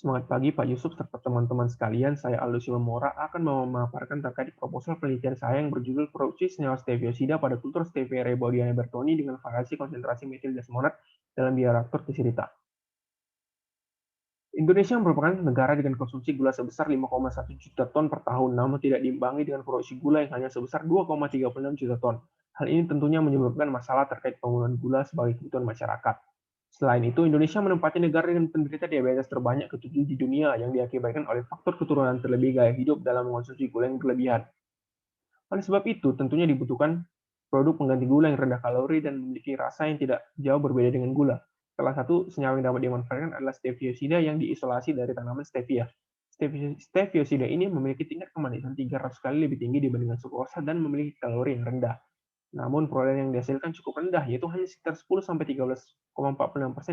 Semangat pagi Pak Yusuf serta teman-teman sekalian, saya Aldo Silomora akan memaparkan terkait proposal penelitian saya yang berjudul Produksi Senyawa Steviosida pada Kultur Stevia rebaudiana bertoni dengan variasi konsentrasi metil desmonat dalam bioreaktor Tisirita. Indonesia merupakan negara dengan konsumsi gula sebesar 5,1 juta ton per tahun, namun tidak diimbangi dengan produksi gula yang hanya sebesar 2,36 juta ton. Hal ini tentunya menyebabkan masalah terkait penggunaan gula sebagai kebutuhan masyarakat. Selain itu, Indonesia menempati negara dengan penderita diabetes terbanyak ketujuh di dunia yang diakibatkan oleh faktor keturunan terlebih gaya hidup dalam mengonsumsi gula yang berlebihan. Oleh sebab itu, tentunya dibutuhkan produk pengganti gula yang rendah kalori dan memiliki rasa yang tidak jauh berbeda dengan gula. Salah satu senyawa yang dapat dimanfaatkan adalah steviosida yang diisolasi dari tanaman stevia. Steviosida ini memiliki tingkat kemanisan 300 kali lebih tinggi dibandingkan sukrosa dan memiliki kalori yang rendah. Namun perolehan yang dihasilkan cukup rendah, yaitu hanya sekitar 10-13,46%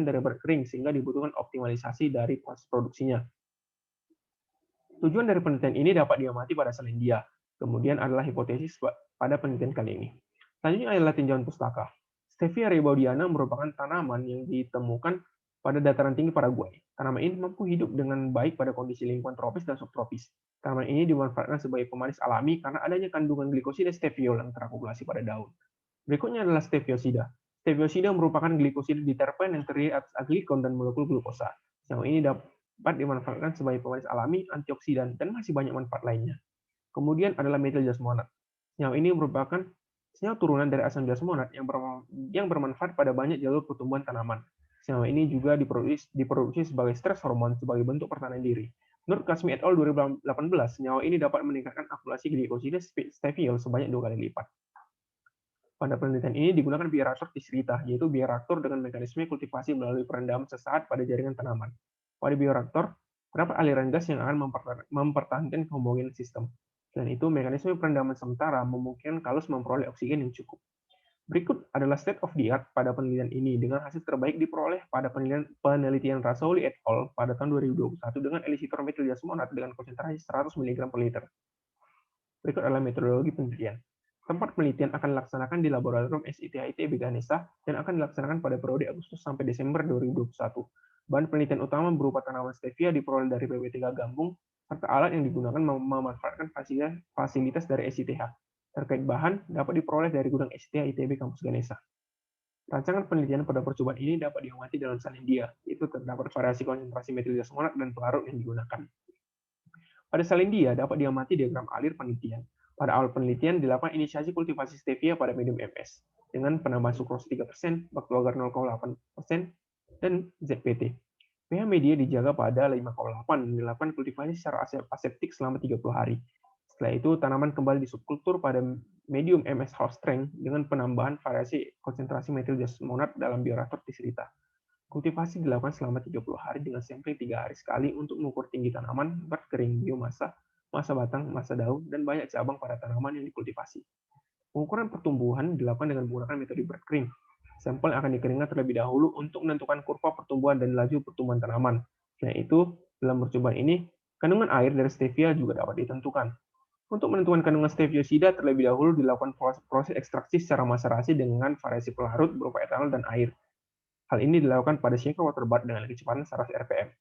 dari berat kering, sehingga dibutuhkan optimalisasi dari proses produksinya. Tujuan dari penelitian ini dapat diamati pada Selandia. Kemudian adalah hipotesis pada penelitian kali ini. Selanjutnya adalah tinjauan pustaka. Stevia rebaudiana merupakan tanaman yang ditemukan pada dataran tinggi Paraguay. Tanaman ini mampu hidup dengan baik pada kondisi lingkungan tropis dan subtropis. Tanaman ini dimanfaatkan sebagai pemanis alami karena adanya kandungan glikosida steviol yang terakumulasi pada daun. Berikutnya adalah steviosida. Steviosida merupakan glikosida diterpen yang terdiri atas aglikon dan molekul glukosa. Senyawa ini dapat dimanfaatkan sebagai pemanis alami, antioksidan, dan masih banyak manfaat lainnya. Kemudian adalah metil jasmonat. Senyawa ini merupakan senyawa turunan dari asam jasmonat yang bermanfaat pada banyak jalur pertumbuhan tanaman. Senyawa ini juga diproduksi sebagai stres hormon sebagai bentuk pertahanan diri. Menurut Kasmi et al. 2018, senyawa ini dapat meningkatkan akumulasi glikosida steviol sebanyak 2 kali lipat. Pada penelitian ini digunakan bioreaktor Tisirita, yaitu bioreaktor dengan mekanisme kultivasi melalui perendaman sesaat pada jaringan tanaman. Pada bioreaktor, terdapat aliran gas yang akan mempertahankan kehomogenesan sistem. Selain itu, mekanisme perendaman sementara memungkinkan kalus memperoleh oksigen yang cukup. Berikut adalah state of the art pada penelitian ini dengan hasil terbaik diperoleh pada penelitian Rasouli et al. Pada tahun 2021 dengan elisitor metil jasmonat dengan konsentrasi 100 mg per liter. Berikut adalah metodologi penelitian. Tempat penelitian akan dilaksanakan di Laboratorium SITHITB Ganesha dan akan dilaksanakan pada periode Agustus sampai Desember 2021. Bahan penelitian utama berupa tanaman stevia diperoleh dari PPTK Gambung, serta alat yang digunakan memanfaatkan fasilitas dari SITH. Terkait bahan, dapat diperoleh dari gudang SITH ITB Kampus Ganesha. Rancangan penelitian pada percobaan ini dapat diamati dalam Selandia, yaitu terdapat variasi konsentrasi metil jasmonat dan pelarut yang digunakan. Pada Selandia dapat diamati diagram alir penelitian. Pada awal penelitian dilakukan inisiasi kultivasi stevia pada medium MS dengan penambahan sukrosa 3%, bakteri agar 0,8%, dan ZPT. pH media dijaga pada 5,8 dan dilakukan kultivasi secara aseptik selama 30 hari. Setelah itu, tanaman kembali disubkultur pada medium MS house strength dengan penambahan variasi konsentrasi metil jasmonat dalam bioreaktor Tisirita. Kultivasi dilakukan selama 30 hari dengan sampling 3 hari sekali untuk mengukur tinggi tanaman, berat kering, biomasa, masa batang, masa daun, dan banyak cabang pada tanaman yang dikultivasi. Pengukuran pertumbuhan dilakukan dengan menggunakan metode berat kering. Sampel akan dikeringkan terlebih dahulu untuk menentukan kurva pertumbuhan dan laju pertumbuhan tanaman. Selain itu, dalam percobaan ini, kandungan air dari stevia juga dapat ditentukan. Untuk menentukan kandungan steviosida terlebih dahulu dilakukan proses ekstraksi secara maserasi dengan variasi pelarut berupa etanol dan air. Hal ini dilakukan pada shaker water bath dengan kecepatan 100 rpm.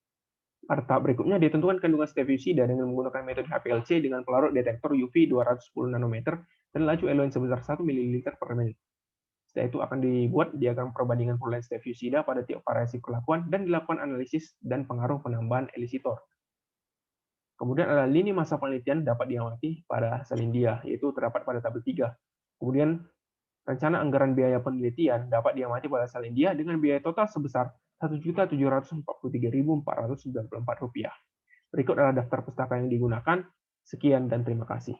Pada tahap berikutnya ditentukan kandungan steviosida dengan menggunakan metode HPLC dengan pelarut detektor UV 210 nanometer dan laju LON sebesar 1 ml per menit. Setelah itu akan dibuat diagram perbandingan perolehan steviosida pada tiap variasi perlakuan dan dilakukan analisis dan pengaruh penambahan elisitor. Kemudian adalah lini masa penelitian dapat diamati pada Selandia, yaitu terdapat pada tabel 3. Kemudian rencana anggaran biaya penelitian dapat diamati pada Selandia dengan biaya total sebesar Rp1.743.494. Berikut adalah daftar pustaka yang digunakan. Sekian dan terima kasih.